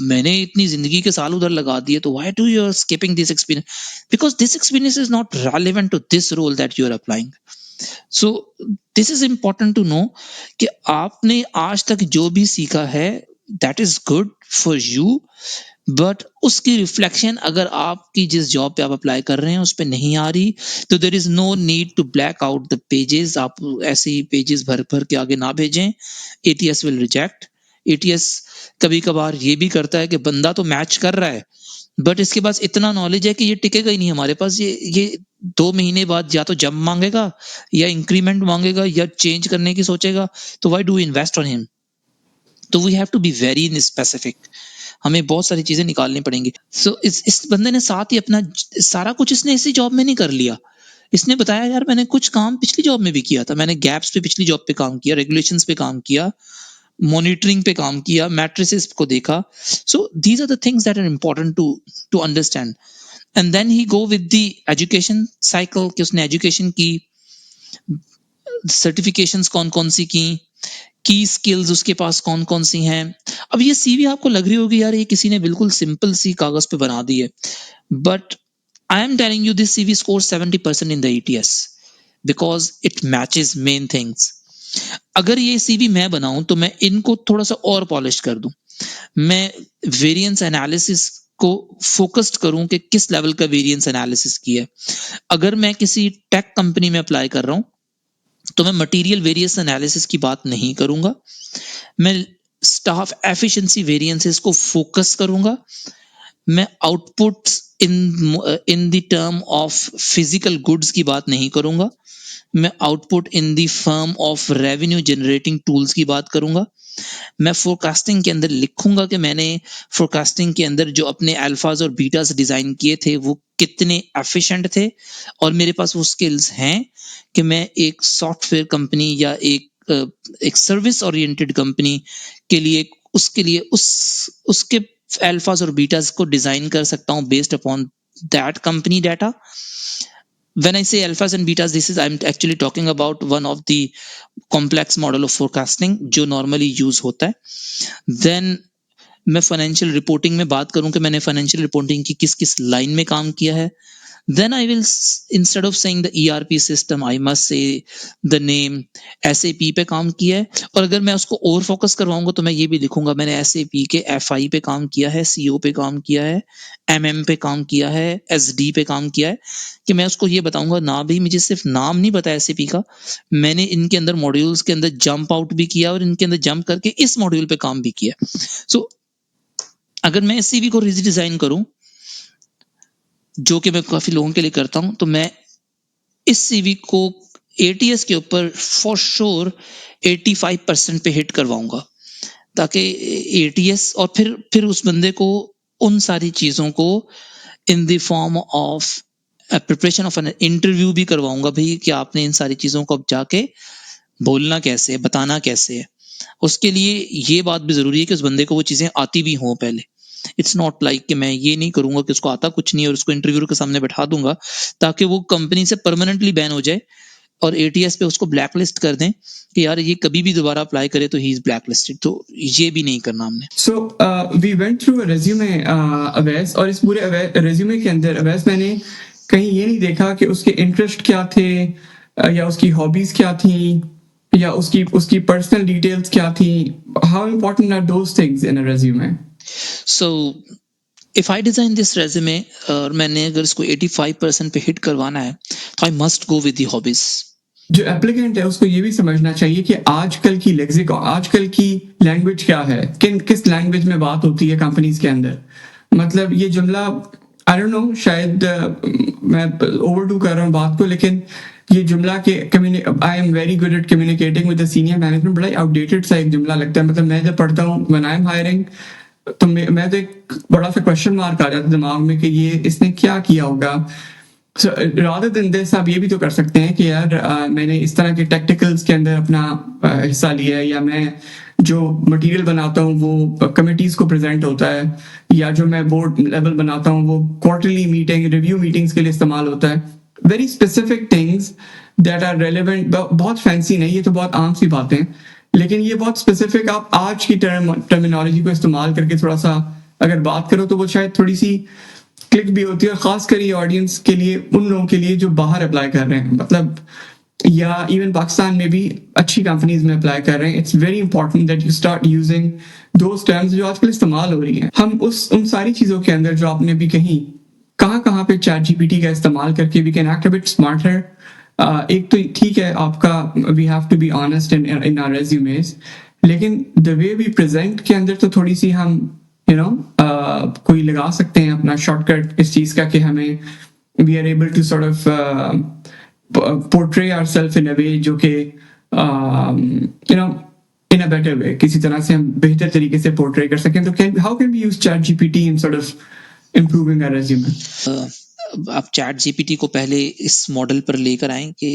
मैंने इतनी जिंदगी के साल उधर लगा दिए तो why do you are skipping this experience, because this experience is not relevant to this role that you are applying. So this is important to know कि आपने आज तक जो भी सीखा है that is good for you, but उसकी reflection अगर आपकी जिस जॉब पे आप अप्लाई कर रहे हैं उस पर नहीं आ रही तो there is no need to black out the pages. आप ऐसे ही पेजेस भर भर के आगे ना भेजें. ATS will reject. एटीएस कभी कभार ये भी करता है कि बंदा तो मैच कर रहा है बट इसके पास इतना नॉलेज है कि ये टिकेगा ही नहीं हमारे पास. ये 2 महीने बाद या तो जंप मांगेगा या इंक्रीमेंट मांगेगा या चेंज करने की सोचेगा. तो why do invest on him? तो we have to be very specific. हमें बहुत सारी चीजें निकालनी पड़ेंगी. सो इस बंदे ने साथ ही अपना सारा कुछ इसने इसी जॉब में नहीं कर लिया. इसने बताया यार मैंने कुछ काम पिछली जॉब में भी किया था, मैंने गैप्स पे पिछली जॉब पे काम किया, रेगुलेशंस पे काम किया, मॉनिटरिंग पे काम किया, मैट्रिसेस को देखा. So these are the things that are important to understand. And then he go with the education cycle कि उसने एजुकेशन की, सर्टिफिकेशंस कौन कौन सी की, की स्किल्स उसके पास कौन-कौन सी हैं। अब ये सीवी आपको लग रही होगी यार ये किसी ने बिल्कुल सिंपल सी कागज़ पे बना दी है। But I am telling you this CV score 70% in the ATS because it matches main things. अगर ये सीवी मैं बनाऊँ तो मैं इनको थोड़ा-सा और पॉलिश कर दूँ। मैं वेरिएंस एनालिसिस को फोकस्ड करूँ कि किस लेवल का वेरिएंस एनालिसिस किया है। अगर मैं किसी टेक कंपनी में अप्लाई कर रहा हूँ, तो मैं मटेरियल वेरिएंस एनालिसिस की बात नहीं करूँगा। मैं स्टाफ एफिशिएंसी वेरिएंसेस को फोकस करूँगा। मैं outputs in the term of physical goods की बात नहीं करूँगा। मैं output in the firm of revenue generating tools की बात करूँगा। मैं फोरकास्टिंग के अंदर लिखूंगा कि मैंने फोरकास्टिंग के अंदर जो अपने अल्फाज और बीटास डिजाइन किए थे वो कितने एफिशिएंट थे और मेरे पास वो स्किल्स हैं कि मैं एक सॉफ्टवेयर कंपनी या एक सर्विस ओरिएंटेड कंपनी के लिए उसके लिए उसके अल्फाज और बीटास को डिजाइन कर सकता हूं based upon that company data. When I say alphas and betas, this is I'm actually talking about one of the complex model of forecasting जो normally use होता है. Then मैं फाइनेंशियल रिपोर्टिंग में बात करूं कि मैंने फाइनेंशियल रिपोर्टिंग की किस किस लाइन में काम किया है. Then I will, instead of saying the ERP system, I must say the name SAP पे काम किया है. और अगर मैं उसको और फोकस करवाऊंगा तो मैं ये भी लिखूंगा मैंने SAP के FI पे काम किया है, CO पे काम किया है, MM पे काम किया है, SD पे काम किया है. कि मैं उसको ये बताऊंगा ना भी मुझे सिर्फ नाम नहीं पता SAP का, मैंने इनके अंदर मॉड्यूल्स के अंदर जंप आउट भी किया और इनके अंदर जंप करके इस मॉड्यूल पे काम भी किया. सो अगर मैं इस CV को डिजाइन करूं जो कि मैं काफी लोगों के लिए करता हूं तो मैं इस सीवी को एटीएस के ऊपर फॉर श्योर 85% पे हिट करवाऊंगा ताकि एटीएस और फिर उस बंदे को उन सारी चीजों को in the form of preparation of an interview भी करवाऊंगा भाई कि आपने इन सारी चीजों को अब जाके बोलना कैसे है, बताना कैसे है. उसके लिए ये बात भी जरूरी है कि उस बंदे को वो चीजें आती भी हों पहले. इट्स नॉट लाइक कि मैं ये नहीं करूंगा कि उसको आता कुछ नहीं और उसको इंटरव्यू के सामने बैठा दूंगा ताकि वो कंपनी से परमानेंटली बैन हो जाए और एटीएस पे उसको ब्लैकलिस्ट कर दें कि यार ये कभी भी दोबारा अप्लाई करे तो ही इज ब्लैकलिस्टेड. तो ये भी नहीं करना हमने. So we went through a resume अवैस, और इस पूरे रेज्यूमे के अंदर अवैस मैंने कहीं ये नहीं देखा कि उसके इंटरेस्ट क्या थे या उसकी हॉबीज क्या थी या उसकी उसकी पर्सनल डिटेल्स क्या थी. How important are those things in a resume? So if I design this resume और मैंने अगर इसको 85% पे हिट करवाना है तो I must go with the hobbies. जो एप्लीकेंट है उसको ये भी समझना चाहिए कि आजकल की लेक्सिकॉन, आजकल की लैंग्वेज क्या है, किस लैंग्वेज में बात होती है कंपनीज के अंदर. मतलब ये जुमला आई डोंट नो, शायद मैं ओवरडू कर रहा हूँ बात को, लेकिन ये जुमला के I am very good at communicating with the senior management बड़ा आउटडेटेड सा एक जुमला लगता है. मतलब मैं जब पढ़ता हूँ व्हेन आई एम हायरिंग तो मैं तो एक बड़ा सा क्वेश्चन मार्क आ जाता है दिमाग में कि ये इसने क्या किया होगा. So, rather than this, आप ये भी तो कर सकते हैं कि यार मैंने इस तरह के टेक्टिकल्स के अंदर अपना हिस्सा लिया है, या मैं जो मटेरियल बनाता हूँ वो कमिटीज को प्रेजेंट होता है, या जो मैं बोर्ड लेवल बनाता हूँ वो क्वार्टरली मीटिंग रिव्यू मीटिंग्स के लिए इस्तेमाल होता है. Very specific things that are relevant. बहुत फैंसी नहीं, ये तो बहुत आम सी बातें हैं, लेकिन ये बहुत स्पेसिफिक. आप आज की टर्मिनोलॉजी को इस्तेमाल करके थोड़ा सा अगर बात करो तो वो शायद थोड़ी सी क्लिक भी होती है, और खासकर ये ऑडियंस के लिए, उन लोगों के लिए जो बाहर अप्लाई कर रहे हैं, मतलब या इवन पाकिस्तान में भी अच्छी कंपनीज में अप्लाई कर रहे हैं. It's very important that you start using those terms जो आजकल इस्तेमाल हो रही हैं. हम उन सारी चीजों के अंदर जो आपने भी कहीं कहाँ पे चैट जीपीटी का इस्तेमाल करके we can act a bit smarter. एक तो ठीक है आपका we have to be honest in our resumes, लेकिन द वे वी प्रेजेंट के अंदर तो थोड़ी सी हम कोई लगा सकते हैं अपना शॉर्टकट इस चीज का कि हमें we are able to sort of portray ourselves in a way जो कि इन अ बेटर वे, किसी तरह से हम बेहतर तरीके से पोर्ट्रे कर सकें. तो how can we use ChatGPT in sort of improving our resume? आप चैट जीपीटी को पहले इस मॉडल पर लेकर आए कि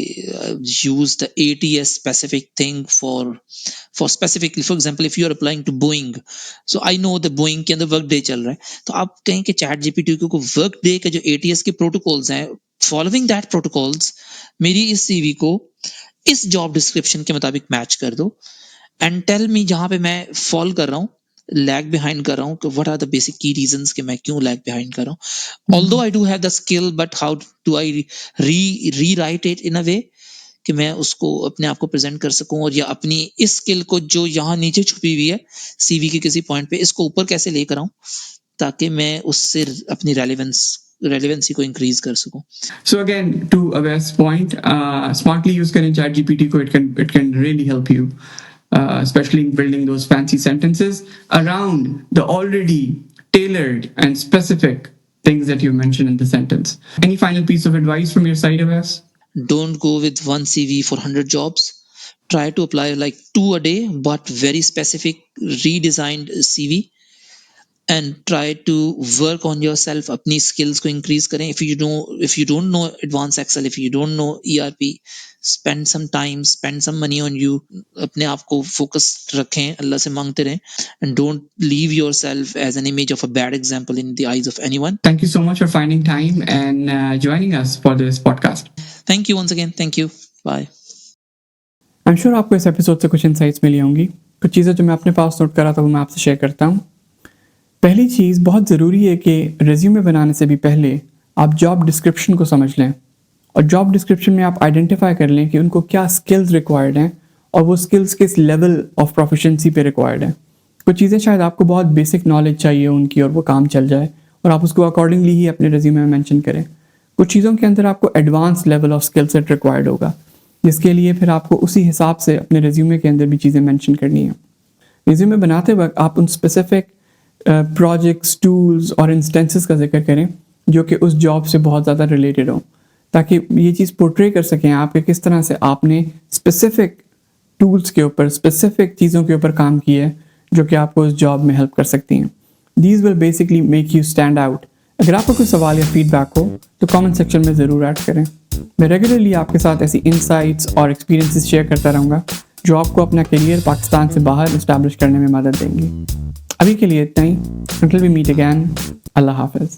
use the ATS specific thing for specifically for example if you are applying to Boeing, so I know the Boeing के अंदर वर्क डे चल रहा है, तो आप कहें कि चैट जीपीटी को वर्क डे के जो एटीएस के प्रोटोकॉल्स हैं, फॉलोइंग दैट प्रोटोकॉल्स मेरी इस सीवी को इस जॉब डिस्क्रिप्शन के मुताबिक मैच कर दो. एंड टेल मी जहाँ पे मैं फॉल कर रहा हूँ, लैग बिहाइंड कर रहा हूँ, कि व्हाट आर द बेसिक की रीजंस कि मैं क्यों लैग बिहाइंड कर रहा हूँ. Although I do have the skill, but how do I री राइट इट इन अ वे कि मैं उसको अपने आप को प्रेजेंट कर सकूं, और या अपनी इस स्किल को जो यहाँ नीचे छुपी हुई है सीवी के किसी पॉइंट पे, इसको ऊपर कैसे लेकर आऊं ताकि मैं उससे अपनी रेलेवेंसी को इंक्रीज कर सकूं. So again, to Avai's point, smartly use करें ChatGPT को, it can really help you, especially in building those fancy sentences around the already tailored and specific things that you mentioned in the sentence. Any final piece of advice from your side, Avais? Don't go with one CV for 100 jobs. Try to apply like 2 a day, but very specific, redesigned CV, and try to work on yourself. अपनी skills को increase करें. If you don't know advanced Excel, if you don't know ERP, spend some time, spend some money on you. अपने आप को focus रखें, अल्लाह से मांगते रहें, and don't leave yourself as an image of a bad example in the eyes of anyone. Thank you so much for finding time and joining us for this podcast. Thank you once again. Thank you. Bye. I'm sure आपको इस episode से कुछ insights मिली होंगी. कुछ चीज़ें जो मैं अपने पास नोट करा था वो मैं आपसे शेयर करता हूँ. पहली चीज़, बहुत ज़रूरी है कि रेज्यूमे बनाने से भी पहले आप जॉब डिस्क्रिप्शन को समझ लें, और जॉब डिस्क्रिप्शन में आप आइडेंटिफाई कर लें कि उनको क्या स्किल्स रिक्वायर्ड हैं और वो स्किल्स किस लेवल ऑफ प्रोफिशिएंसी पे रिक्वायर्ड हैं. कुछ चीज़ें शायद आपको बहुत बेसिक नॉलेज चाहिए उनकी और वो काम चल जाए और आप उसको अकॉर्डिंगली ही अपने रेज्यूमे में मेंशन करें. कुछ चीज़ों के अंदर आपको advance level of skill set required होगा, जिसके लिए फिर आपको उसी हिसाब से अपने रेज्यूमे के अंदर भी चीज़ें मेंशन करनी है. रेज्यूमे बनाते वक्त आप उन स्पेसिफिक प्रोजेक्ट्स, टूल्स और इंस्टेंसेस का जिक्र करें जो कि उस जॉब से बहुत ज़्यादा रिलेटेड हो, ताकि ये चीज़ पोर्ट्रे कर सकें आप कि किस तरह से आपने स्पेसिफिक टूल्स के ऊपर, स्पेसिफिक चीज़ों के ऊपर काम किया है जो कि आपको उस जॉब में हेल्प कर सकती हैं. These will basically make you stand out. अगर आपको कोई सवाल या फीडबैक हो तो कमेंट सेक्शन में ज़रूर ऐड करें. मैं रेगुलरली आपके साथ ऐसी इंसाइट्स और एक्सपीरियंसेस शेयर करता रहूँगा जो आपको अपना करियर पाकिस्तान से बाहर इस्टेब्लिश करने में मदद देंगी. अभी के लिए इतना ही. Until we meet again, अल्लाह हाफिज़.